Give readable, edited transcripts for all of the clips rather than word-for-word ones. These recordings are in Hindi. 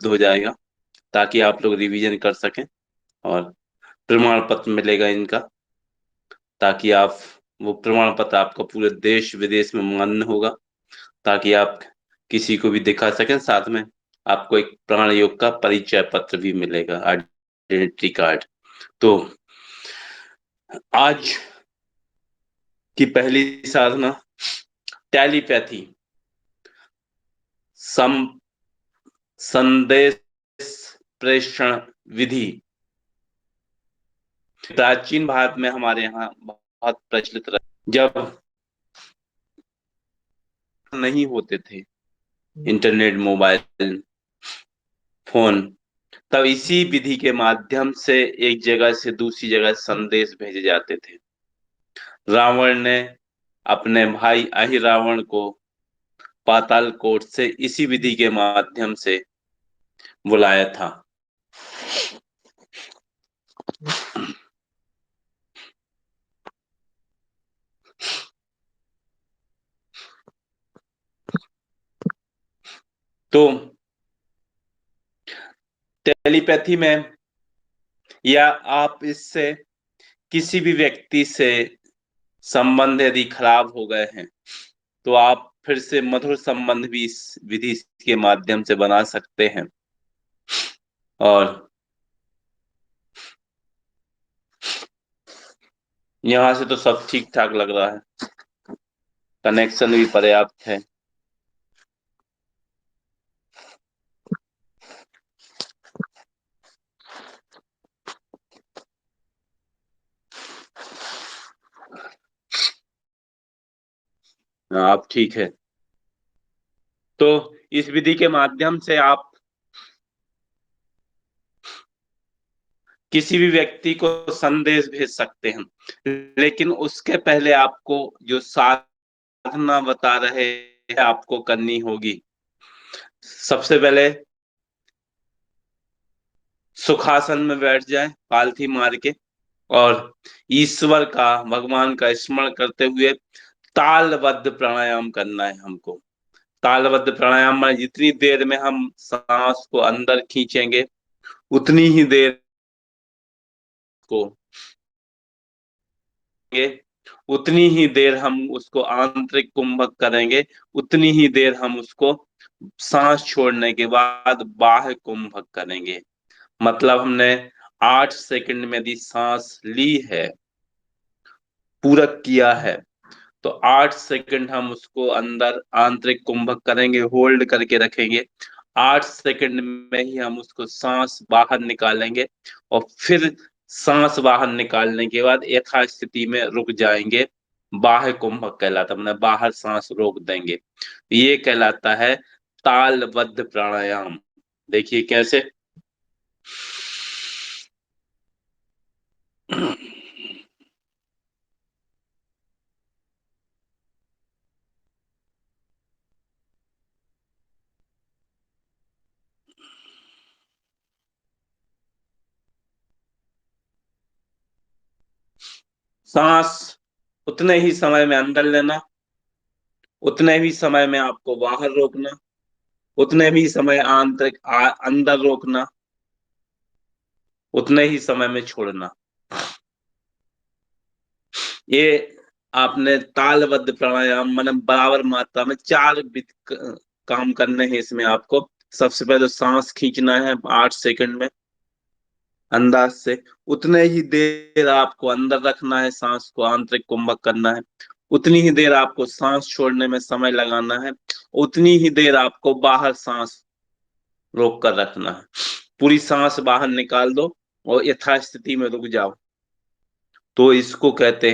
उपलब्ध हो जाएगा, ताकि आप लोग रिवीजन कर सकें। और प्रमाण पत्र मिलेगा इनका, ताकि आप, वो प्रमाण पत्र आपका पूरे देश विदेश में मान्य होगा, ताकि आप किसी को भी दिखा सकें। साथ में आपको एक प्राण योग का परिचय पत्र भी मिलेगा, आइडेंटिटी कार्ड। तो आज की पहली साधना, टेलीपैथी, सम संदेश प्रेषण विधि। प्राचीन भारत में हमारे यहाँ बहुत प्रचलित रहा। जब नहीं होते थे इंटरनेट, मोबाइल फोन, तब इसी विधि के माध्यम से एक जगह से दूसरी जगह संदेश भेजे जाते थे। रावण ने अपने भाई अहिरावण को पाताल कोट से इसी विधि के माध्यम से बुलाया था। तो टेलीपैथी में, या आप इससे किसी भी व्यक्ति से संबंध यदि खराब हो गए हैं, तो आप फिर से मधुर संबंध भी इस विधि के माध्यम से बना सकते हैं। और यहाँ से तो सब ठीक ठाक लग रहा है, कनेक्शन भी पर्याप्त है। आप ठीक है। तो इस विधि के माध्यम से आप किसी भी व्यक्ति को संदेश भेज सकते हैं, लेकिन उसके पहले आपको जो साधना बता रहे हैं आपको करनी होगी। सबसे पहले सुखासन में बैठ जाए, पालथी मार के, और ईश्वर का, भगवान का स्मरण करते हुए तालबद्ध प्राणायाम करना है हमको। तालबद्ध प्राणायाम में जितनी देर में हम सांस को अंदर खींचेंगे, उतनी ही देर को उतनी ही देर हम उसको आंतरिक कुंभक करेंगे, उतनी ही देर हम उसको सांस छोड़ने के बाद बाह्य कुंभक करेंगे। मतलब हमने 8 सेकंड में यदि सांस ली है, पूरक किया है, तो 8 सेकंड हम उसको अंदर आंतरिक कुंभक करेंगे, होल्ड करके रखेंगे। 8 सेकंड में ही हम उसको सांस बाहर निकालेंगे, और फिर सांस बाहर निकालने के बाद यथास्थिति में रुक जाएंगे। बाह्य कुंभक कहलाता है, मतलब बाहर सांस रोक देंगे। ये कहलाता है तालबद्ध प्राणायाम। देखिए कैसे। सांस उतने ही समय में अंदर लेना, उतने ही समय में आपको बाहर रोकना, उतने भी समय अंदर रोकना, उतने ही समय में छोड़ना। ये आपने तालबद्ध प्राणायाम, मतलब बराबर मात्रा में काम करने हैं इसमें आपको। सबसे पहले तो सांस खींचना है 8 सेकंड में अंदाज से, उतने ही देर आपको अंदर रखना है, सांस को आंतरिक कुंभक करना है। उतनी ही देर आपको सांस छोड़ने में समय लगाना है, उतनी ही देर आपको बाहर सांस रोक कर रखना है। पूरी सांस बाहर निकाल दो और यथास्थिति में रुक जाओ। तो इसको कहते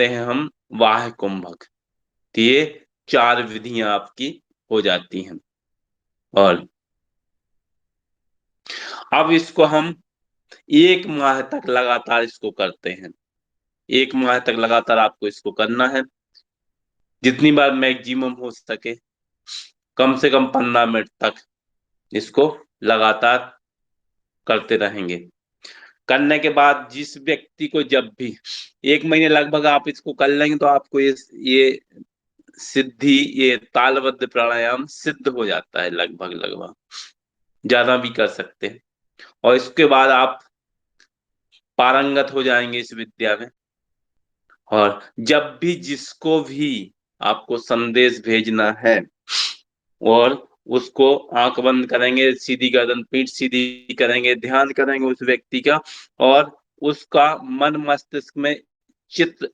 हैं हम वाह कुंभक। तो ये 4 विधियां आपकी हो जाती हैं। और अब इसको हम 1 माह तक लगातार इसको करते हैं। 1 माह तक लगातार आपको इसको करना है, जितनी बार मैक्सिमम हो सके, कम से कम 15 मिनट तक इसको लगातार करते रहेंगे। करने के बाद जिस व्यक्ति को, जब भी 1 महीने लगभग आप इसको कर लेंगे, तो आपको ये सिद्धि, ये तालबद्ध प्राणायाम सिद्ध हो जाता है लगभग लगभग, ज्यादा भी कर सकते हैं। और इसके बाद आप पारंगत हो जाएंगे इस विद्या में। और जब भी जिसको भी आपको संदेश भेजना है, और उसको आंख बंद करेंगे, सीधी गर्दन, पीठ सीधी करेंगे, ध्यान करेंगे उस व्यक्ति का, और उसका मन मस्तिष्क में चित्र।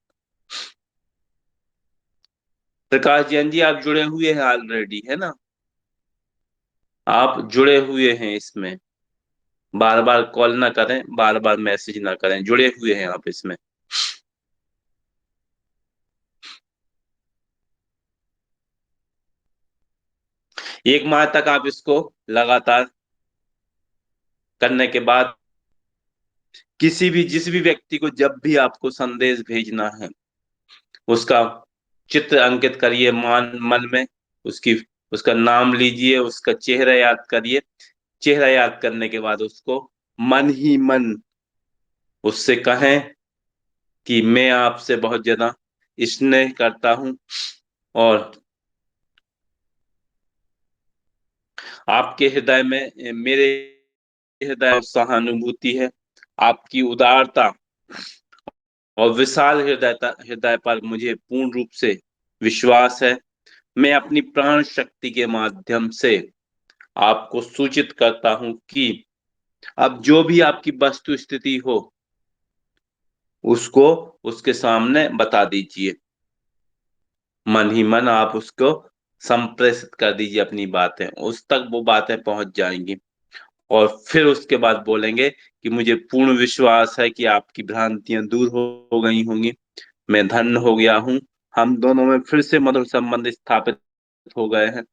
प्रकाश जैन जी, आप जुड़े हुए हैं ऑलरेडी, है ना? आप जुड़े हुए हैं इसमें, बार बार कॉल ना करें, बार बार मैसेज ना करें, जुड़े हुए हैं आप इसमें। एक माह तक आप इसको लगातार करने के बाद, किसी भी जिस भी व्यक्ति को जब भी आपको संदेश भेजना है, उसका चित्र अंकित करिए मन मन में, उसकी उसका नाम लीजिए, उसका चेहरा याद करिए। चेहरा याद करने के बाद उसको मन ही मन उससे कहें कि मैं आपसे बहुत ज्यादा स्नेह करता हूं, और आपके हृदय में मेरे हृदय में सहानुभूति है, आपकी उदारता और विशाल हृदयता हृदय पर मुझे पूर्ण रूप से विश्वास है। मैं अपनी प्राण शक्ति के माध्यम से आपको सूचित करता हूं कि अब जो भी आपकी वस्तु स्थिति हो, उसको उसके सामने बता दीजिए। मन ही मन आप उसको संप्रेषित कर दीजिए अपनी बातें, उस तक वो बातें पहुंच जाएंगी। और फिर उसके बाद बोलेंगे कि मुझे पूर्ण विश्वास है कि आपकी भ्रांतियां दूर हो गई होंगी, मैं धन्य हो गया हूँ। हम दोनों में फिर से मधुर संबंध स्थापित हो गए हैं।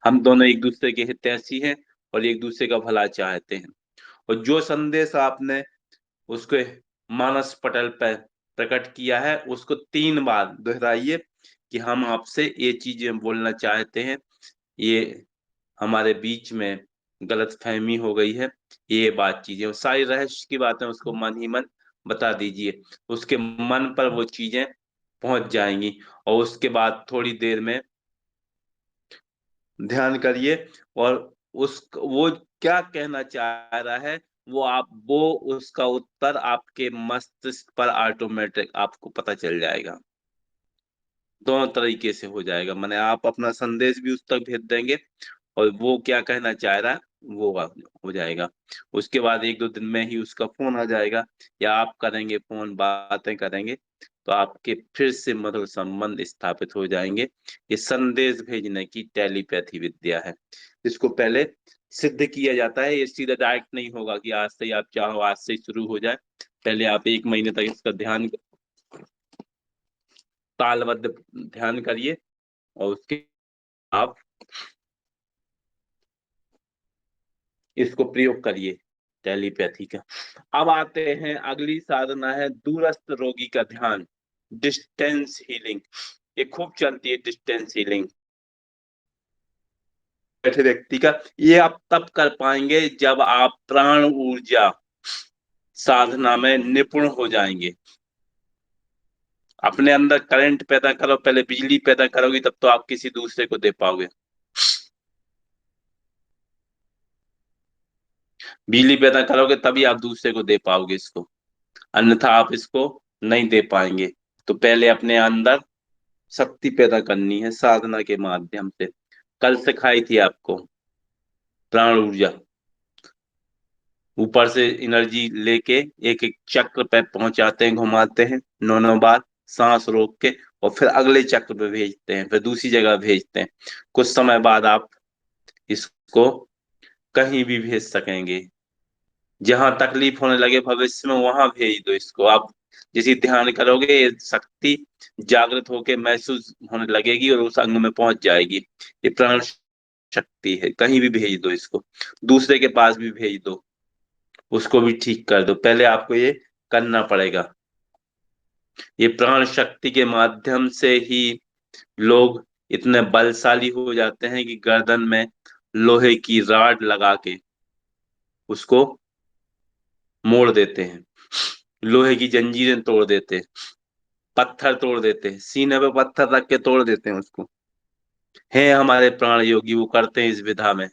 हम दोनों एक दूसरे के हितैषी हैं और एक दूसरे का भला चाहते हैं। और जो संदेश आपने उसके मानस पटल पर प्रकट किया है, उसको 3 बार दोहराइए कि हम आपसे ये चीजें बोलना चाहते हैं, ये हमारे बीच में गलत फहमी हो गई है, ये बात चीजें, सारी रहस्य की बातें उसको मन ही मन बता दीजिए। उसके मन पर वो चीजें पहुंच जाएंगी। और उसके बाद थोड़ी देर में ध्यान करिए, और उस वो क्या कहना चाह रहा है, वो उसका उत्तर आपके मस्तिष्क पर ऑटोमेटिक आपको पता चल जाएगा। दोनों तरीके से हो जाएगा, माने आप अपना संदेश भी उस तक भेज देंगे, और वो क्या कहना चाह रहा है वो हो जाएगा। उसके बाद 1-2 दिन में ही उसका फोन आ जाएगा, या आप करेंगे फोन, बातें करेंगे, तो आपके फिर से मधुर संबंध स्थापित हो जाएंगे। ये संदेश भेजने की टेलीपैथी विद्या है। इसको पहले सिद्ध किया जाता है, ये सीधा डायरेक्ट नहीं होगा कि आज से ही आप चाहो आज से ही शुरू हो जाए। पहले आप 1 महीने तक इसका ध्यान, तालबद्ध ध्यान करिए, और उसके आप इसको प्रयोग करिए टेलीपैथी का। अब आते हैं, अगली साधना है दूरस्थ रोगी का ध्यान, डिस्टेंस हीलिंग। ये खूब चलती है डिस्टेंस हीलिंग बैठे व्यक्ति का। ये आप तब कर पाएंगे जब आप प्राण ऊर्जा साधना में निपुण हो जाएंगे। अपने अंदर करंट पैदा करो, पहले बिजली पैदा करोगी, तब तो आप किसी दूसरे को दे पाओगे। बिजली पैदा करोगे तभी आप दूसरे को दे पाओगे इसको, अन्यथा आप इसको नहीं दे पाएंगे। तो पहले अपने अंदर शक्ति पैदा करनी है साधना के माध्यम से। कल सिखाई थी आपको प्राण ऊर्जा, ऊपर से एनर्जी लेके एक एक चक्र पे पहुंचाते हैं, घुमाते हैं 9 9 बार, सांस रोक के, और फिर अगले चक्र पे भेजते हैं, फिर दूसरी जगह भेजते हैं। कुछ समय बाद आप इसको कहीं भी भेज सकेंगे। जहां तकलीफ होने लगे भविष्य में, वहां भेज दो इसको आप। जैसे ध्यान करोगे, ये शक्ति जागृत होके महसूस होने लगेगी और उस अंग में पहुंच जाएगी। ये प्राण शक्ति है, कहीं भी भेज दो इसको, दूसरे के पास भी भेज दो, उसको भी ठीक कर दो। पहले आपको ये करना पड़ेगा। ये प्राण शक्ति के माध्यम से ही लोग इतने बलशाली हो जाते हैं कि गर्दन में लोहे की राड लगा के उसको मोड़ देते हैं, लोहे की जंजीरें तोड़ देते हैं, पत्थर तोड़ देते हैं, सीने पे पत्थर रख के तोड़ देते हैं उसको। हैं हमारे प्राण योगी, वो करते हैं इस विधा में।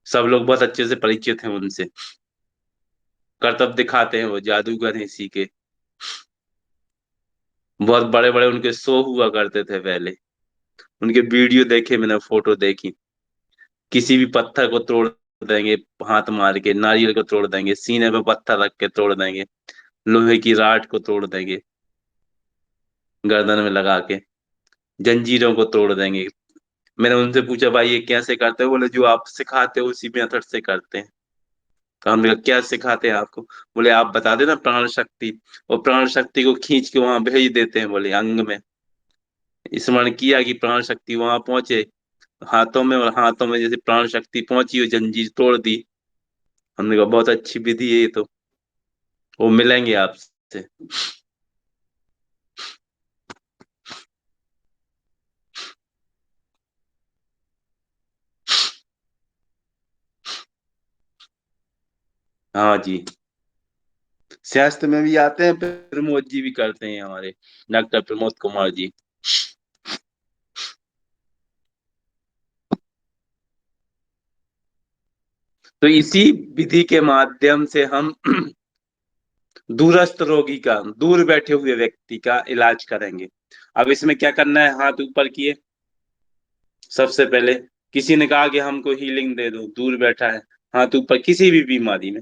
सब लोग बहुत अच्छे से परिचित हैं उनसे। करतब दिखाते हैं, वो जादूगर हैं इसी के। बहुत बड़े बड़े उनके शो हुआ करते थे पहले। उनके वीडियो देखे मैंने, फोटो देखी। किसी भी पत्थर को तोड़ देंगे, हाथ मार के नारियल को तोड़ देंगे, सीने पे पत्थर रख के तोड़ देंगे, लोहे की राड को तोड़ देंगे गर्दन में लगा के, जंजीरों को तोड़ देंगे। मैंने उनसे पूछा भाई ये कैसे करते हो, बोले जो आप सिखाते हो उसी मेथड से करते हैं। तो हमने कहा क्या सिखाते हैं आपको, बोले आप बता देना प्राण शक्ति, और प्राण शक्ति को खींच के वहां भेज देते हैं, बोले अंग में स्मरण किया कि प्राण शक्ति वहां पहुंचे हाथों में, और हाथों में जैसे प्राण शक्ति पहुंची, वो जंजीर तोड़ दी। हमने कहा बहुत अच्छी विधि है ये तो, वो मिलेंगे आपसे। हाँ जी, शास्त्र में भी आते हैं, प्रमोद जी भी करते हैं हमारे, डॉक्टर प्रमोद कुमार जी। तो इसी विधि के माध्यम से हम दूरस्थ रोगी का, दूर बैठे हुए व्यक्ति का इलाज करेंगे। अब इसमें क्या करना है, हाथ ऊपर किए सबसे पहले। किसी ने कहा कि हमको हीलिंग दे दो, दूर बैठा है, हाथ ऊपर, किसी भी बीमारी में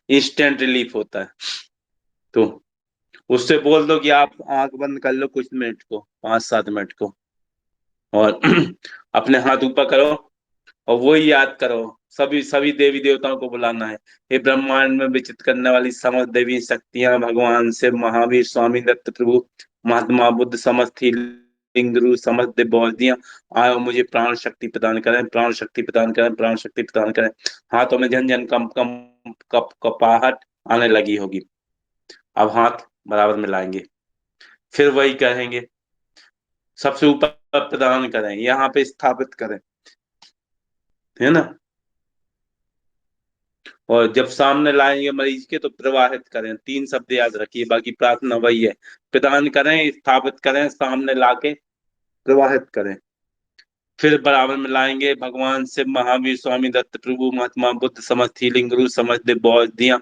इंस्टेंट रिलीफ होता है। तो उससे बोल दो कि आप आंख बंद कर लो कुछ मिनट को, 5-7 मिनट को, और अपने हाथ ऊपर करो, और वही याद करो, सभी सभी देवी देवताओं को बुलाना है। हे ब्रह्मांड में विचित करने वाली समस्त देवी शक्तियां, भगवान शिव, महावीर, स्वामी दत्त प्रभु, महात्मा बुद्ध, समस्त ही लिंग गुरु, समस्त दिव्यौषधियां, आयो मुझे प्राण शक्ति प्रदान करें, प्राण शक्ति प्रदान करें, प्राण शक्ति प्रदान करें। हाथों में झन झन कम कम कप कपाहट आने लगी होगी। अब हाथ बराबर मिलाएंगे, फिर वही कहेंगे, सबसे ऊपर प्रदान करें, यहाँ पे स्थापित करें, है ना। और जब सामने लाएंगे मरीज के तो प्रवाहित करें, 3 शब्द याद रखिए, बाकी प्रार्थना वही है। प्रदान करें, स्थापित करें, सामने लाके प्रवाहित करें। फिर बराबर में लाएंगे, भगवान शिव, महावीर, स्वामी दत्त प्रभु, महात्मा बुद्ध, समस्त हीलिंग गुरु, समस्त बौद्ध दिया,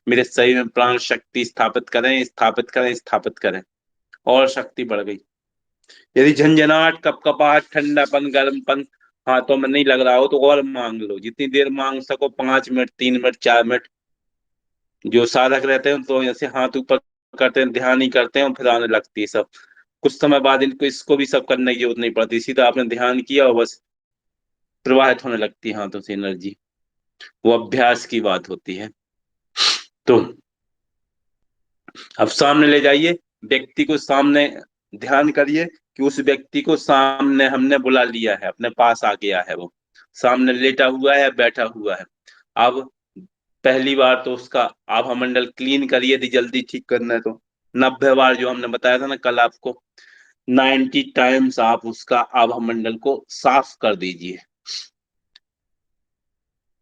मेरे शरीर में प्राण शक्ति स्थापित करें, स्थापित करें, स्थापित करें। और शक्ति बढ़ गई। यदि झंझनाट, कपकपाहट, ठंडापन, गर्मपन हाथों में नहीं लग रहा हो तो और मांग लो, जितनी देर मांग सको, 5 मिनट, 3 मिनट, 4 मिनट। जो साधक रहते हैं तो ऐसे हाथ ऊपर करते हैं, ध्यान ही करते हैं, और फिर आने लगती है सब। कुछ समय बाद इनको इसको भी सब करने की जरूरत नहीं पड़ती, सीधा आपने ध्यान किया और बस प्रवाहित होने लगती है हाथों से एनर्जी। वो अभ्यास की बात होती है। तो अब सामने ले जाइए, व्यक्ति को सामने, ध्यान करिए कि उस व्यक्ति को सामने हमने बुला लिया है, अपने पास आ गया है, वो सामने लेटा हुआ है, बैठा हुआ है। अब पहली बार तो उसका आभा मंडल क्लीन करिए, यदि जल्दी ठीक करना है तो 90 बार, जो हमने बताया था ना कल आपको, 90 टाइम्स आप उसका आभा मंडल को साफ कर दीजिए।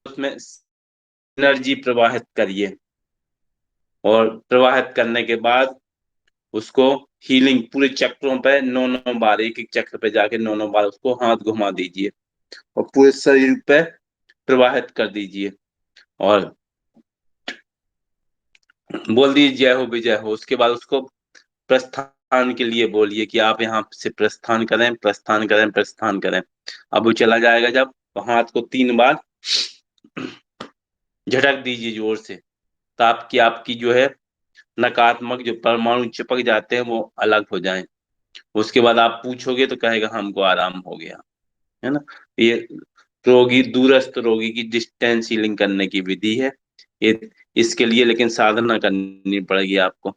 उसमें एनर्जी प्रवाहित करिए, और प्रवाहित करने के बाद उसको हीलिंग पूरे चक्रों पे 9-9 बार, एक एक चक्र पे जाके 9-9 बार उसको हाथ घुमा दीजिए, और पूरे शरीर पे प्रवाहित कर दीजिए। और बोल दीजिए जय हो विजय हो। उसके बाद उसको प्रस्थान के लिए बोलिए कि आप यहाँ से प्रस्थान करें, प्रस्थान करें, प्रस्थान करें। अब वो चला जाएगा जब, तो हाथ को 3 बार झटक दीजिए जोर से, ताकि आपकी जो है नकारात्मक जो परमाणु चिपक जाते हैं वो अलग हो जाएं। उसके बाद आप पूछोगे तो कहेगा हमको आराम हो गया, है ना। ये रोगी, दूरस्थ रोगी की डिस्टेंस हीलिंग करने की विधि है ये। इसके लिए लेकिन साधना करनी पड़ेगी आपको।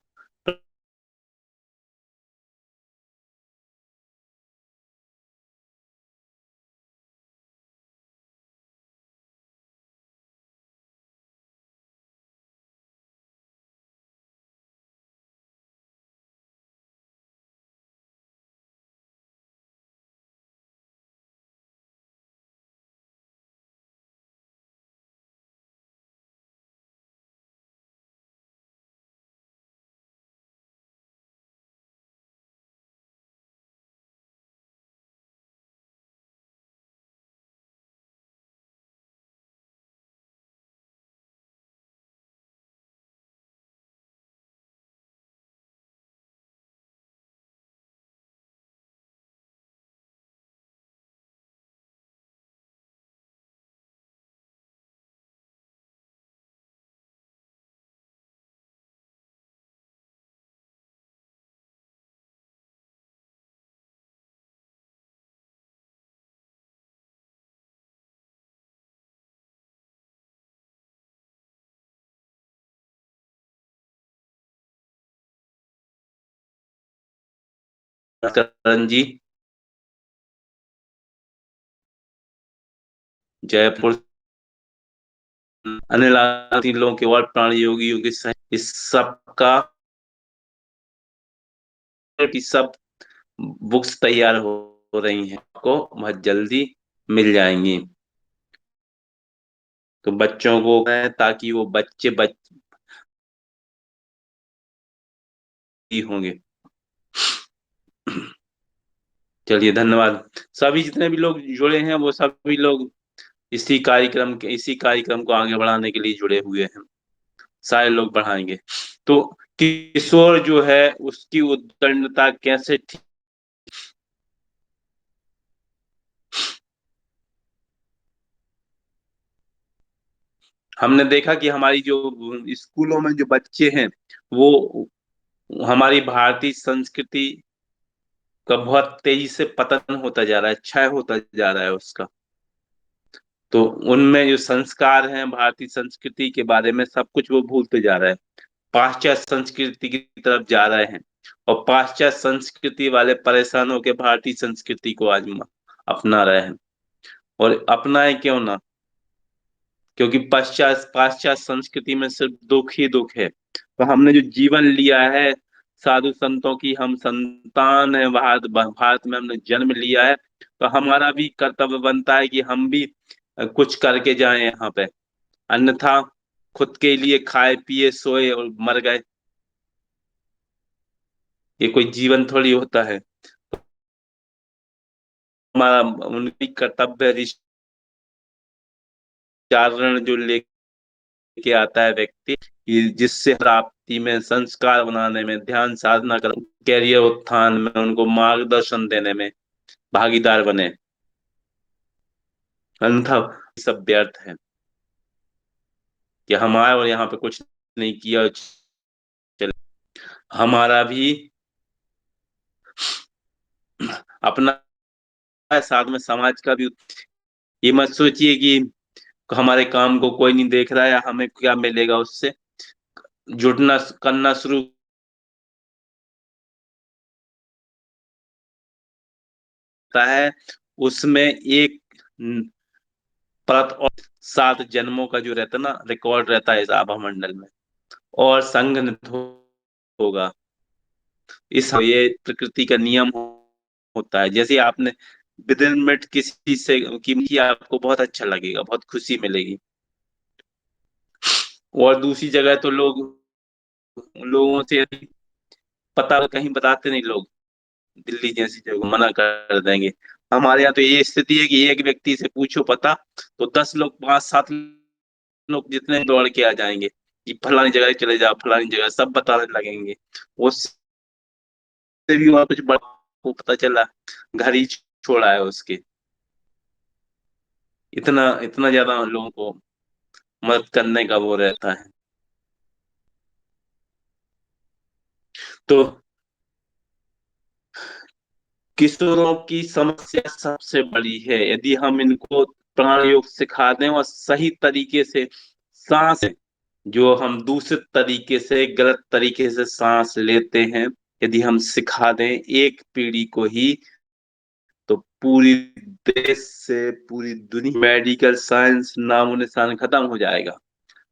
करण जी, जयपुर, अनिल आदि लोगों के और प्राणी योगियों के इस सब का की सब बुक्स तैयार हो रही हैं, आपको बहुत जल्दी मिल जाएंगी। तो बच्चों को है ताकि वो बच्चे बच्ची होंगे। चलिए धन्यवाद। सभी जितने भी लोग जुड़े हैं वो सभी लोग इसी कार्यक्रम को आगे बढ़ाने के लिए जुड़े हुए हैं। सारे लोग बढ़ाएंगे। तो किशोर जो है उसकी उत्तीर्णता कैसे थी? हमने देखा कि हमारी जो स्कूलों में जो बच्चे हैं वो हमारी भारतीय संस्कृति का बहुत तेजी से पतन होता जा रहा है, क्षय होता जा रहा है उसका। तो उनमें जो संस्कार हैं भारतीय संस्कृति के बारे में सब कुछ वो भूलते जा रहे हैं, पाश्चात्य संस्कृति की तरफ जा रहे हैं। और पाश्चात्य संस्कृति वाले परेशान होकर भारतीय संस्कृति को आज अपना रहे हैं। और अपनाए क्यों ना, क्योंकि पाश्चात्य संस्कृति में सिर्फ दुख ही दुख है। तो हमने जो जीवन लिया है, साधु संतों की हम संतान है, भारत में हमने जन्म लिया है, तो हमारा भी कर्तव्य बनता है कि हम भी कुछ करके जाएं यहाँ पे। अन्यथा खुद के लिए खाए पिए सोए और मर गए, ये कोई जीवन थोड़ी होता है। हमारा उनकी कर्तव्य चारण जो लेके आता है व्यक्ति, कि जिससे प्राप्ति में, संस्कार बनाने में, ध्यान साधना कर, कैरियर उत्थान में उनको मार्गदर्शन देने में भागीदार बने। अन्यथा सब व्यर्थ है कि हम आए और यहाँ पे कुछ नहीं किया और चले। हमारा भी अपना है, साथ में समाज का भी। ये मत सोचिए कि हमारे काम को कोई नहीं देख रहा है, हमें क्या मिलेगा उससे। जुटना करना शुरू होता है, उसमें एक परत और 7 जन्मों का जो रहता है ना, रिकॉर्ड रहता है इस आभा मंडल में, और संघनित होगा। इस ये प्रकृति का नियम होता है। जैसे आपने विद इन मिनट किसी से की आपको बहुत अच्छा लगेगा, बहुत खुशी मिलेगी। और दूसरी जगह तो लोगों से पता कहीं बताते नहीं लोग, दिल्ली जैसी जगह मना कर देंगे। हमारे यहाँ तो ये स्थिति है कि एक व्यक्ति से पूछो पता, तो 10 लोग, 5 7 लोग जितने दौड़ के आ जाएंगे कि फलानी जगह चले जाओ, फलानी जगह सब बताने लगेंगे। उससे भी वहां कुछ बड़ा को पता चला, घर ही छोड़ा है उसके। इतना इतना ज्यादा लोगों को मदद करने का वो रहता है। तो किशोरों की समस्या सबसे बड़ी है। यदि हम इनको प्राण योग सिखा दें और सही तरीके से सांस, जो हम दूसरे तरीके से, गलत तरीके से सांस लेते हैं, यदि हम सिखा दें एक पीढ़ी को ही, तो पूरी देश से पूरी दुनिया मेडिकल साइंस नामो निशान खत्म हो जाएगा।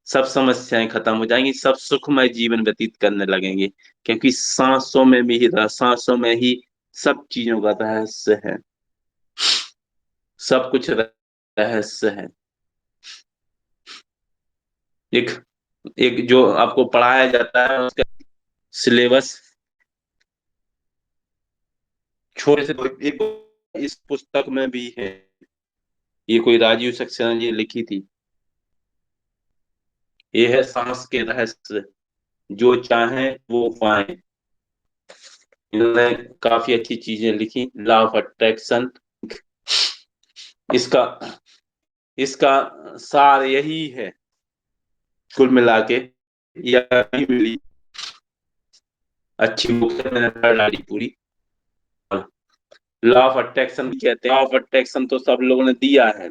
सब समस्याएं खत्म हो जाएंगी, सब सुखमय जीवन व्यतीत करने लगेंगे। क्योंकि सांसों में ही सब चीजों का रहस्य है। सब कुछ रहस्य है। एक एक जो आपको पढ़ाया जाता है उसका सिलेबस छोटे से एक इस पुस्तक में भी है। ये कोई राजीव सक्सेना जी लिखी थी। ये है सांस के रहस्य, जो चाहे वो पाए। इन्होंने काफी अच्छी चीजें लिखी, लॉ ऑफ अट्रैक्शन। इसका इसका सार यही है कुल मिला के। यह मिली अच्छी बुक है, मैंने पढ़ डाली पूरी। लॉ ऑफ अट्रैक्शन कहते हैं, लॉ ऑफ अट्रैक्शन तो सब लोगों ने दिया है।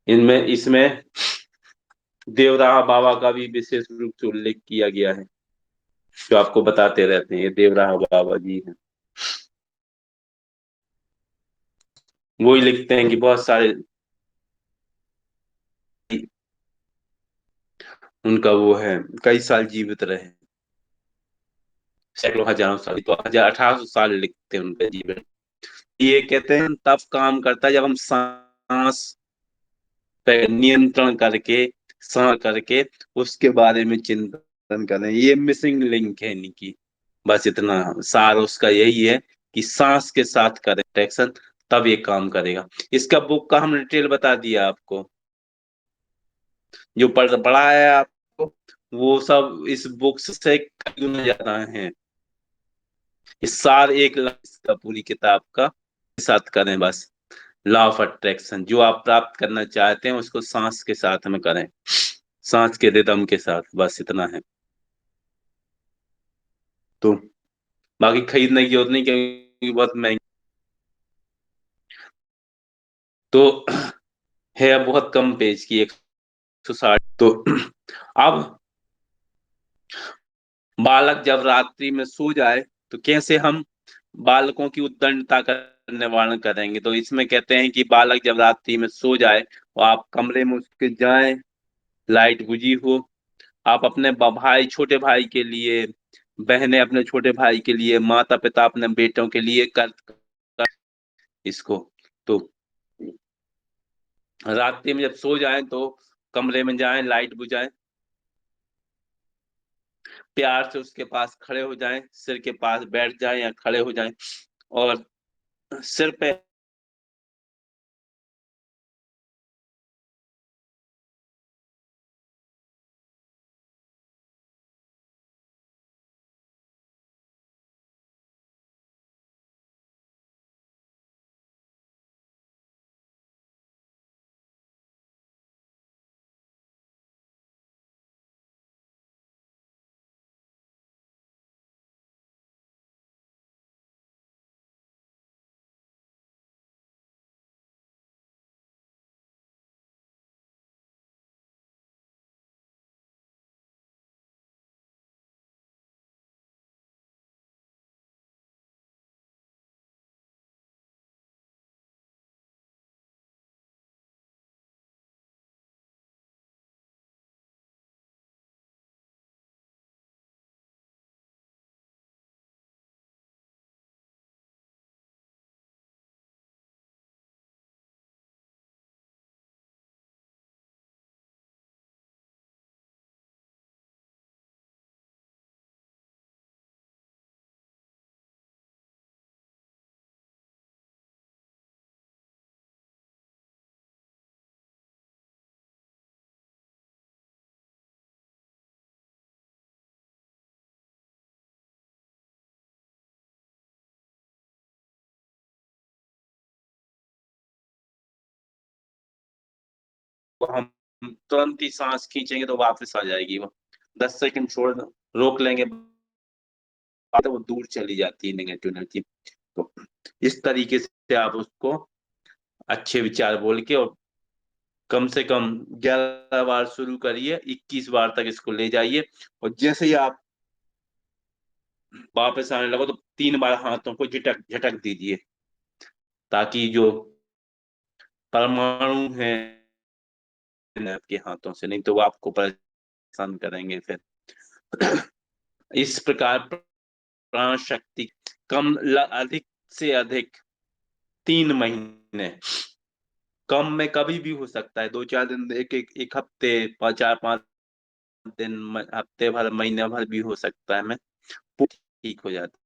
इनमें इसमें देवराहा बाबा का भी विशेष रूप से उल्लेख किया गया है, जो आपको बताते रहते हैं, ये देवराहा बाबा जी हैं। वो ही लिखते हैं कि बहुत सारे उनका वो है, कई साल जीवित रहे, सैकड़ों हजारों साल, तो 1800 साल लिखते हैं उनका जीवन। ये कहते हैं तब काम करता है जब हम सांस पे नियंत्रण करके, सांस करके उसके बारे में चिंतन करें। ये मिसिंग लिंक है इनकी। बस इतना सार उसका यही है कि सांस के साथ करें एक्शन, तब ये काम करेगा। इसका बुक का हम डिटेल बता दिया आपको, जो पढ़ा है आपको, वो सब इस बुक से कई गुना ज्यादा है। इस सार एक लाख का पूरी किताब का साथ करें बस। लॉ ऑफ अट्रैक्शन, जो आप प्राप्त करना चाहते हैं उसको सांस के साथ में करें, सांस के रिदम के साथ, बस इतना है। तो बाकी खरीदने की जरूरत नहीं, क्योंकि बहुत महंगी तो है, बहुत कम पेज की, 160। तो अब बालक जब रात्रि में सो जाए तो कैसे हम बालकों की उद्दंडता का निवारण करेंगे। तो इसमें कहते हैं कि बालक जब रात्रि में सो जाए तो आप कमरे में उसके जाएं, लाइट बुझी हो, आप अपने भाई, छोटे भाई के लिए, बहनें अपने छोटे भाई के लिए, माता पिता अपने बेटों के लिए कर इसको। तो रात्रि में जब सो जाएं तो कमरे में जाएं, लाइट बुझाएं, प्यार से उसके पास खड़े हो जाएं, सिर के पास बैठ जाएं या खड़े हो जाएं, और सिर पे हम तुरंत ही सांस खींचेंगे तो वापस आ जाएगी वो। 10 सेकंड छोड़ दो, रोक लेंगे, तो वो दूर चली जाती है नेगेटिव एनर्जी। तो इस तरीके से आप उसको अच्छे विचार बोल के, और कम से कम 11 बार शुरू करिए, 21 बार तक इसको ले जाइए। और जैसे ही आप वापस आने लगो तो 3 बार हाथों को झटक झटक दीजिए, ताकि जो परमाणु है आपके हाथों से, नहीं तो वो आपको परेशान करेंगे फिर। इस प्रकार प्राण शक्ति अधिक से अधिक 3 महीने, कम में कभी भी हो सकता है, 2 4 दिन, एक हफ्ते, 4 5 दिन, हफ्ते भर, महीने भर भी हो सकता है में ठीक हो जाता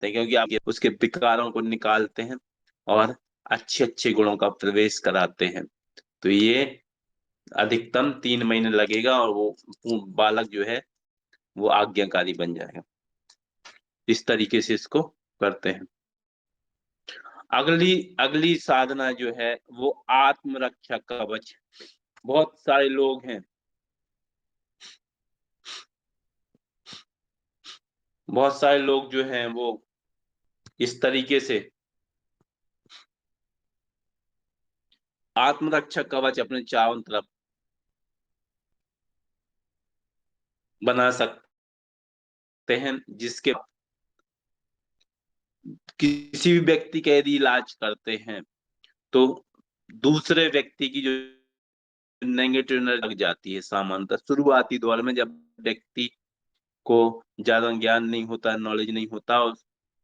है, क्योंकि आप ये उसके विकारों को निकालते हैं और अच्छे अच्छे गुणों का प्रवेश कराते हैं। तो ये अधिकतम 3 महीने लगेगा और वो बालक जो है वो आज्ञाकारी बन जाएगा। इस तरीके से इसको करते हैं। अगली अगली साधना जो है वो आत्मरक्षा कवच। बहुत सारे लोग हैं, बहुत सारे लोग जो हैं वो इस तरीके से आत्मरक्षा कवच अपने चारों तरफ बना सकते हैं, जिसके किसी भी व्यक्ति का यदि इलाज करते हैं तो दूसरे व्यक्ति की जो नेगेटिव एनर्जी लग जाती है सामान्यतः शुरुआती दौर में, जब व्यक्ति को ज्यादा ज्ञान नहीं होता, नॉलेज नहीं होता और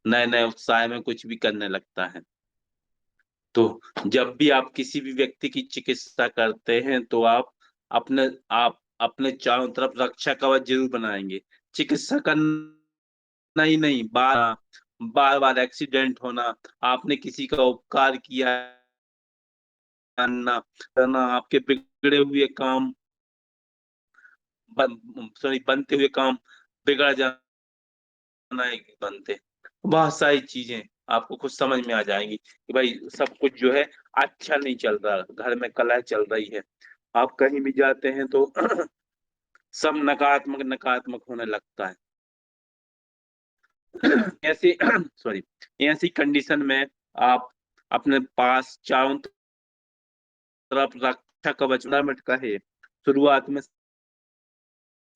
नए नए उत्साह में कुछ भी करने लगता है। तो जब भी आप किसी भी व्यक्ति की चिकित्सा करते हैं तो आप अपने चारों तरफ रक्षा कवच जरूर बनाएंगे। चिकित्सा करना ही नहीं, बार बार बार एक्सीडेंट होना, आपने किसी का उपकार किया ना करना, आपके बिगड़े हुए काम सॉरी बनते हुए काम बिगड़ जाना, एक बनते, बहुत सारी चीजें आपको खुद समझ में आ जाएंगी कि भाई सब कुछ जो है अच्छा नहीं चल रहा, घर में कलह चल रही है। आप कहीं भी जाते हैं तो सब नकारात्मक नकारात्मक होने लगता है। ऐसी सॉरी ऐसी कंडीशन में आप अपने पास चारों तरफ रक्षा कवच मिनट का है। शुरुआत में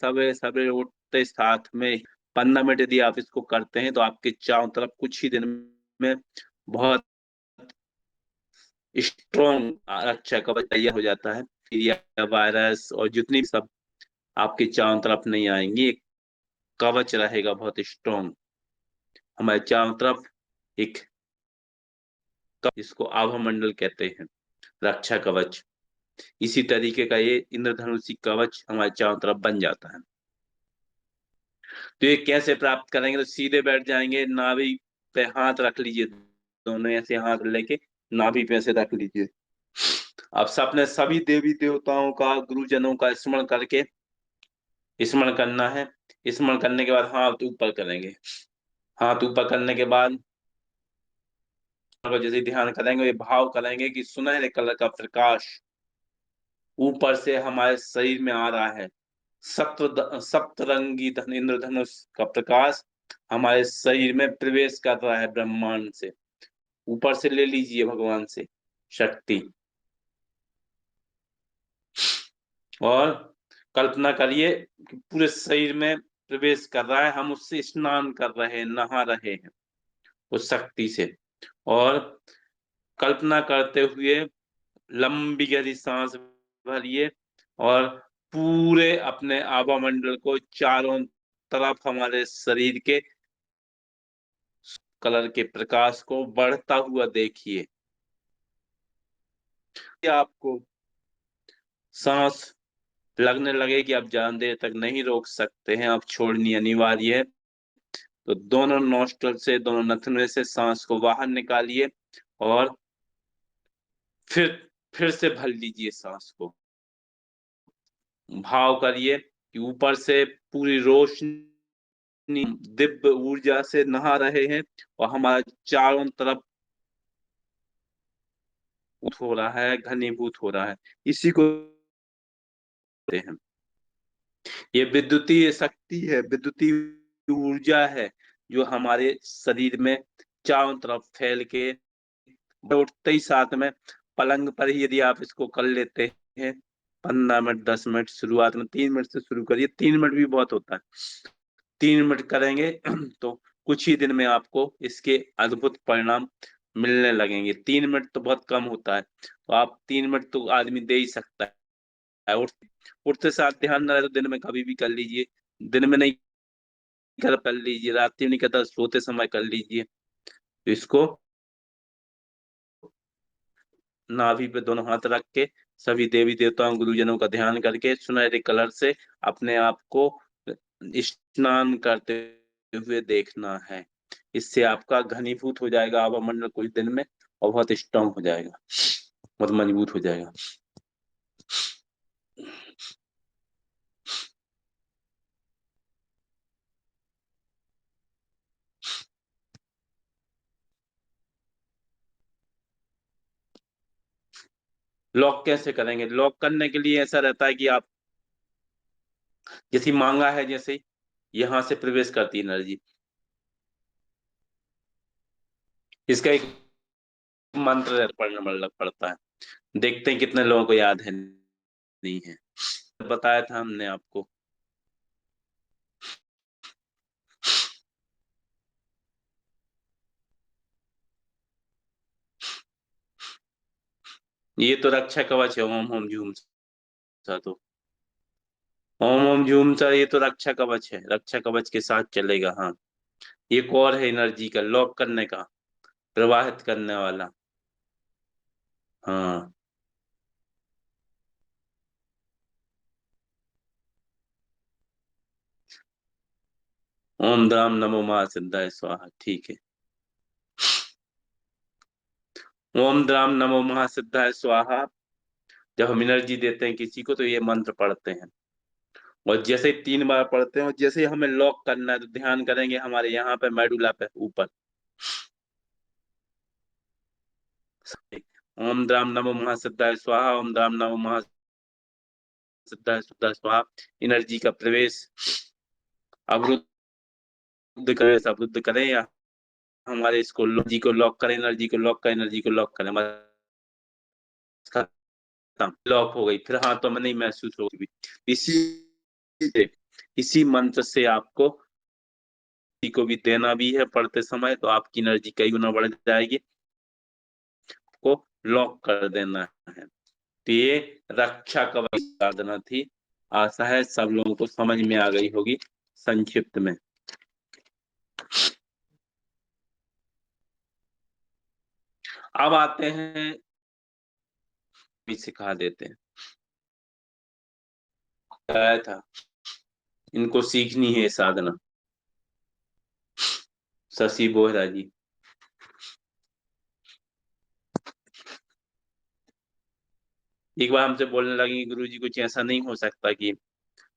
सवेरे सवेरे उठते साथ में 15 मिनट यदि आप इसको करते हैं तो आपके चारों तरफ कुछ ही दिन में बहुत स्ट्रॉन्ग रक्षा कवच तैयार हो जाता है। फिर यह वायरस और जितनी भी सब आपके चारों तरफ नहीं आएंगी, एक कवच रहेगा बहुत स्ट्रॉन्ग हमारे चारों तरफ। एक इसको आभा मंडल कहते हैं, रक्षा कवच। इसी तरीके का ये इंद्रधनुषी कवच हमारे चारों तरफ बन जाता है। तो ये कैसे प्राप्त करेंगे? तो सीधे बैठ जाएंगे, नाभि पे हाथ रख लीजिए, दोनों ऐसे हाथ लेके नाभि पे ऐसे रख लीजिए। अब अपने सभी देवी देवताओं का, गुरुजनों का स्मरण करके, स्मरण करना है। स्मरण करने के बाद हाथ ऊपर करेंगे। हाथ ऊपर करने के बाद जैसे ध्यान करेंगे, ये भाव करेंगे कि सुनहरे कलर का प्रकाश ऊपर से हमारे शरीर में आ रहा है। सप्तरंगी इंद्रधनुष का प्रकाश हमारे शरीर में प्रवेश कर रहा है ब्रह्मांड से। ऊपर से ले लीजिए भगवान से शक्ति, और कल्पना करिए कि पूरे शरीर में प्रवेश कर रहा है, हम उससे स्नान कर रहे हैं, नहा रहे हैं उस शक्ति से। और कल्पना करते हुए लंबी गहरी सांस भरिए और पूरे अपने आभा मंडल को चारों तरफ हमारे शरीर के कलर के प्रकाश को बढ़ता हुआ देखिए। आपको सांस लगने लगे कि आप ज्यादा देर तक नहीं रोक सकते हैं, आप छोड़नी अनिवार्य है, तो दोनों नोस्ट्रल से, दोनों नथुने से सांस को बाहर निकालिए और फिर फिर से भर लीजिए सांस को। भाव करिए कि ऊपर से पूरी रोशनी दिव्य ऊर्जा से नहा रहे हैं और हमारा चारों तरफ हो रहा है, घनीभूत हो रहा है। इसी को कहते हैं, ये विद्युतीय शक्ति है, विद्युतीय ऊर्जा है जो हमारे शरीर में चारों तरफ फैल के उठते ही साथ में पलंग पर ही यदि आप इसको कर लेते हैं 15 मिनट 10 मिनट, शुरुआत में 3 मिनट से शुरू करिए, 3 मिनट भी बहुत होता है। 3 मिनट करेंगे तो कुछ ही दिन में आपको इसके अद्भुत परिणाम मिलने लगेंगे। 3 मिनट तो बहुत कम होता है, तो आप 3 मिनट तो आदमी दे ही सकता है। उठते साथ ध्यान न रहे तो दिन में कभी भी कर लीजिए, दिन में नहीं कर लीजिए, रात्रि में नहीं करता सोते समय कर लीजिए। तो इसको नाभि पे दोनों हाथ रख के सभी देवी देवताओं गुरुजनों का ध्यान करके सुनहरे कलर से अपने आप को स्नान करते हुए देखना है। इससे आपका घनीभूत हो जाएगा आभा मंडल कुछ दिन में, और बहुत स्ट्रांग हो जाएगा, बहुत मजबूत हो जाएगा। लॉक कैसे करेंगे? लॉक करने के लिए ऐसा रहता है कि आप जैसी मांगा है, जैसे यहाँ से प्रवेश करती एनर्जी, इसका एक मंत्र पढ़ना पड़ता है। देखते हैं कितने लोगों को याद है, नहीं है। बताया था हमने आपको। ये तो रक्षा कवच है, ओम ओम झूम सा तो। ओम ओम झूम सा ये तो रक्षा कवच है, रक्षा कवच के साथ चलेगा, हाँ। ये कोर है एनर्जी का, लॉक करने का, प्रवाहित करने वाला। हाँ। ओम द्राम नमो महासिद्धाय स्वाहा, ठीक है। ओम द्राम नमो महासिद्धाय स्वाहा, जब हम एनर्जी देते हैं किसी को तो ये मंत्र पढ़ते हैं। और जैसे ही 3 बार पढ़ते हैं और जैसे ही हमें लॉक करना है तो ध्यान करेंगे हमारे यहाँ पे मेडुला पे ऊपर। ओम द्राम नमो महासिद्धाय स्वाहा, ओम द्राम नमो महासिद्धाय स्वाहा। एनर्जी का प्रवेश अवरुद्ध करें, अवरुद्ध करें, या हमारे इसको एनर्जी को लॉक करें, एनर्जी को लॉक करें, एनर्जी को लॉक करें, बस खत्म, लॉक हो गई, फिर हाथों में नहीं महसूस होगी। इसी से, इसी मंत्र से आपको किसी को भी देना भी है पढ़ते समय तो आपकी एनर्जी कई गुना बढ़ जाएगी, को लॉक कर देना है। तो ये रक्षा कवच साधना थी। आशा है सब लोगों को समझ में आ गई होगी संक्षिप्त में। अब आते हैं, भी सिखा देते हैं, बताया था इनको सीखनी है साधना। शशि बोहरा जी, एक बार हमसे बोलने लगे, गुरु जी कुछ ऐसा नहीं हो सकता कि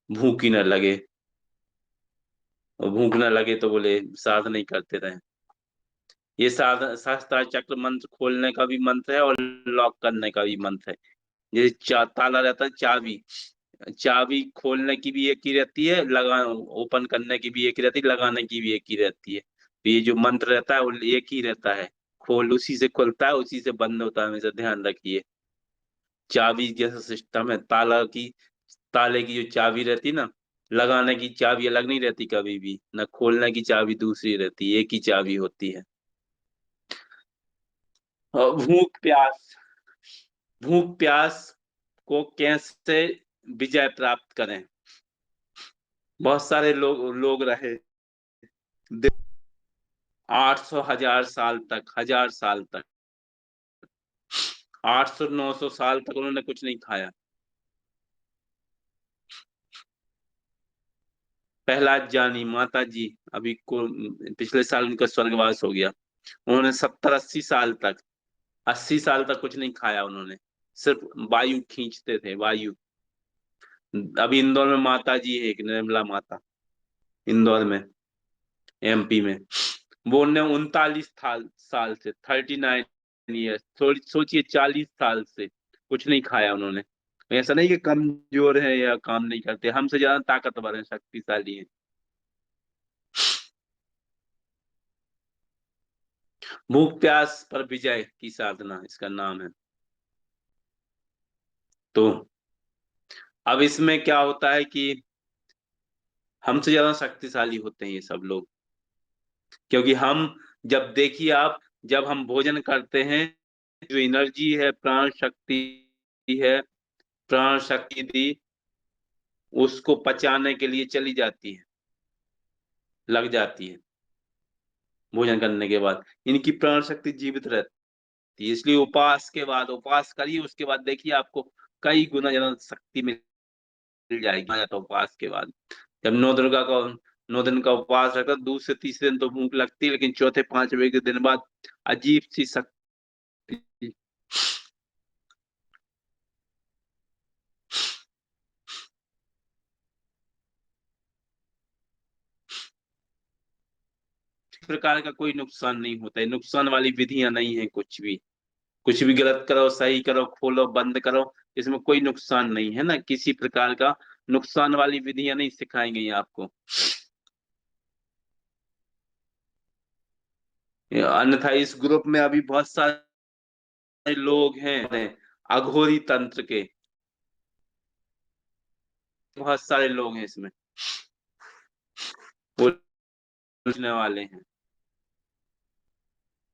भूख ही न लगे, और भूख न लगे तो बोले साधना ही करते रहे। ये सहस्त्र चक्र मंत्र खोलने का भी मंत्र है और लॉक करने का भी मंत्र है। जैसे ताला रहता है, चाबी, चाबी खोलने की भी एक ही रहती है, लगा ओपन करने की भी एक ही रहती है, लगाने की भी एक ही रहती है। तो ये जो मंत्र रहता है वो एक ही रहता है, खोल उसी से खुलता है उसी से बंद होता है, हमेशा ध्यान रखिए। चाबी जैसा सिस्टम है, ताला की, ताले की जो चाबी रहती ना, लगाने की चाबी अलग नहीं रहती कभी भी, ना खोलने की चाबी दूसरी रहती है, एक ही चाबी होती है। और भूख प्यास, भूख प्यास को कैसे विजय प्राप्त करें। बहुत सारे लोग रहे 800 हजार साल तक, 1000 साल तक, 800 900 साल तक उन्होंने कुछ नहीं खाया। प्रहलाद जानी माता जी, अभी को पिछले साल उनका स्वर्गवास हो गया। उन्होंने 70 80 साल तक, 80 साल तक कुछ नहीं खाया उन्होंने, सिर्फ वायु खींचते थे, वायु। अभी इंदौर में माता जी है एक, निर्मला माता, इंदौर में, एमपी में। वो ने 39 साल से, 39 ईयर्स, थोड़ी सोचिए, 40 साल से कुछ नहीं खाया उन्होंने। ऐसा नहीं कि कमजोर है या काम नहीं करते, हमसे ज्यादा ताकतवर है, शक्तिशाली है। भूख प्यास पर विजय की साधना इसका नाम है। तो अब इसमें क्या होता है कि हमसे ज्यादा शक्तिशाली होते हैं ये सब लोग, क्योंकि हम, जब देखिए आप, जब हम भोजन करते हैं, जो एनर्जी है, प्राण शक्ति है, प्राण शक्ति दी, उसको पचाने के लिए चली जाती है, लग जाती है भोजन करने के बाद। इनकी प्राण शक्ति जीवित रहती है, इसलिए उपवास के बाद, उपवास करिए उसके बाद देखिए आपको कई गुना ज्यादा शक्ति मिल जाएगी, आ जाता है उपवास के बाद। जब नौ दुर्गा का, 9 दिन का उपवास रहता है, दूसरे तीसरे दिन तो भूख लगती है, लेकिन चौथे पांचवे के दिन बाद अजीब सी शक्ति, इस प्रकार का कोई नुकसान नहीं होता है, नुकसान वाली विधियां नहीं है कुछ भी। कुछ भी गलत करो, सही करो, खोलो बंद करो, इसमें कोई नुकसान नहीं है ना, किसी प्रकार का नुकसान वाली विधियां नहीं सिखाई गई आपको। अन्यथा इस ग्रुप में अभी बहुत सारे लोग हैं अघोरी तंत्र के, बहुत सारे लोग हैं इसमें, वो पूछने वाले हैं,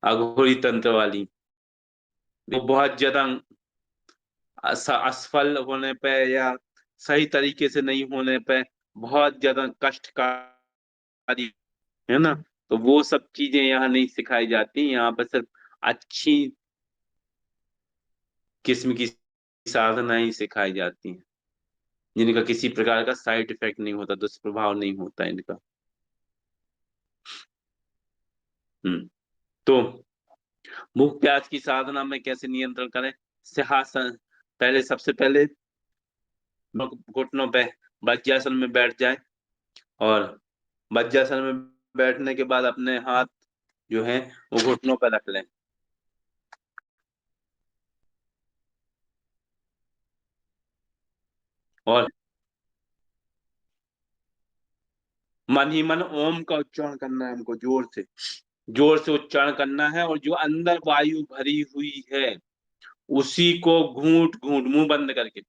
अघोरी तंत्र वाली, वो बहुत ज्यादा, असफल होने पे या सही तरीके से नहीं होने पे बहुत ज्यादा कष्टकारी है ना। तो वो सब चीजें यहाँ नहीं सिखाई जाती, यहाँ पे सिर्फ अच्छी किस्म की साधना ही सिखाई जाती है, जिनका किसी प्रकार का साइड इफेक्ट नहीं होता, दुष्प्रभाव नहीं होता इनका। हम्म। तो भूख प्यास की साधना में कैसे नियंत्रण करें? सिंहासन, पहले सबसे पहले घुटनों पे वज्रासन में बैठ जाए, और वज्रासन में बैठने के बाद अपने हाथ जो है वो घुटनों पे रख लें। और मन ही मन ओम का उच्चारण करना है हमको, जोर से उच्चारण करना है, और जो अंदर वायु भरी हुई है उसी को घूंट घूंट मुंह बंद करके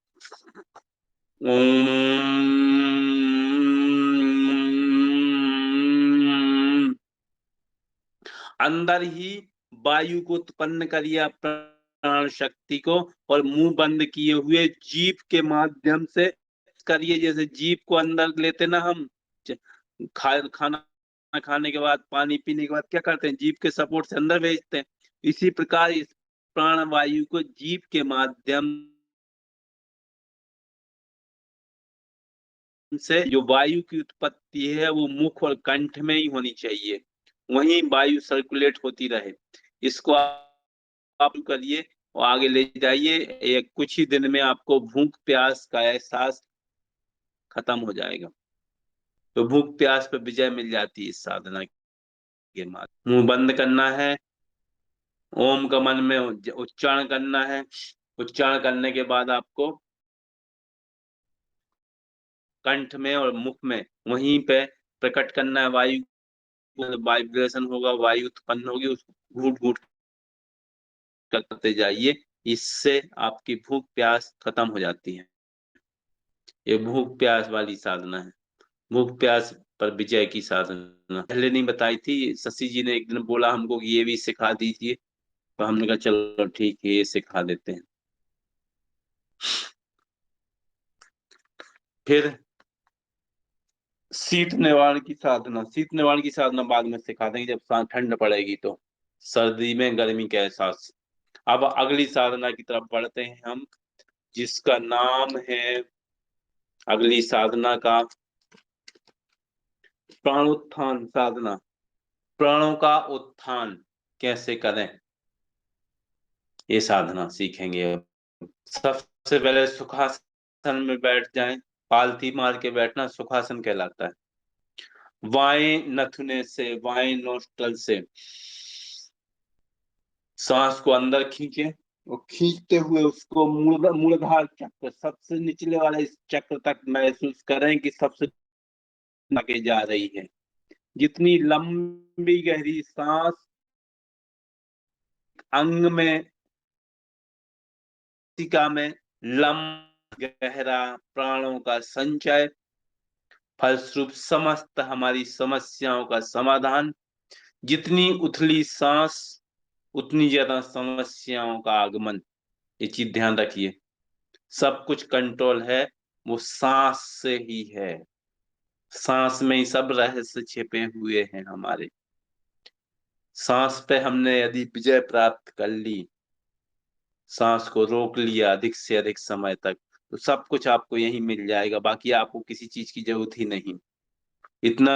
अंदर ही वायु को उत्पन्न करिए, प्राण शक्ति को, और मुंह बंद किए हुए जीभ के माध्यम से करिए। जैसे जीभ को अंदर लेते ना हम, खाना खाने के बाद, पानी पीने के बाद क्या करते हैं, जीभ के सपोर्ट से अंदर भेजते हैं। इसी प्रकार इस प्राण वायु को जीभ के माध्यम से, जो वायु की उत्पत्ति है वो मुख और कंठ में ही होनी चाहिए, वहीं वायु सर्कुलेट होती रहे। इसको आप करिए और आगे ले जाइए, एक कुछ ही दिन में आपको भूख प्यास का एहसास खत्म हो जाएगा। तो भूख प्यास पे विजय मिल जाती है इस साधना के माध्यम। मुंह बंद करना है, ओम का मन में उच्चारण करना है, उच्चारण करने के बाद आपको कंठ में और मुख में वहीं पे प्रकट करना है वायु, वाइब्रेशन होगा, वायु उत्पन्न होगी, उसको घूट घूट करते जाइए। इससे आपकी भूख प्यास खत्म हो जाती है। ये भूख प्यास वाली साधना है, भूख प्यास पर विजय की साधना। पहले नहीं बताई थी, शशि जी ने एक दिन बोला हमको कि ये भी सिखा दीजिए, तो हमने कहा चलो ठीक है, ये सिखा देते हैं। फिर शीत निवारण की साधना, शीत निवारण की साधना बाद में सिखा देंगे जब ठंड पड़ेगी तो, सर्दी में गर्मी का एहसास। अब अगली साधना की तरफ बढ़ते हैं हम, जिसका नाम है, अगली साधना का, प्राणोत्थान साधना। प्राणों का उत्थान कैसे करें, ये साधना सीखेंगे अब। सबसे पहले सुखासन में बैठ जाएं, पालथी मार के बैठना सुखासन कहलाता है। वाएं नथुने से, वाएं नोस्ट्रल से सांस को अंदर खींचे, और खींचते हुए उसको मूलाधार चक्र, सबसे निचले वाले इस चक्र तक महसूस करें कि सबसे आगे जा रही है। जितनी लंबी गहरी सांस अंग में, नासिका में लंबा गहरा प्राणों का संचय, फलस्वरूप समस्त हमारी समस्याओं का समाधान। जितनी उथली सांस उतनी ज्यादा समस्याओं का आगमन। ये चीज ध्यान रखिए, सब कुछ कंट्रोल है वो सांस से ही है। सांस में ही सब रहस्य छिपे हुए हैं हमारे। सांस पे हमने यदि विजय प्राप्त कर ली, सांस को रोक लिया अधिक से अधिक समय तक, तो सब कुछ आपको यही मिल जाएगा, बाकी आपको किसी चीज की जरूरत ही नहीं। इतना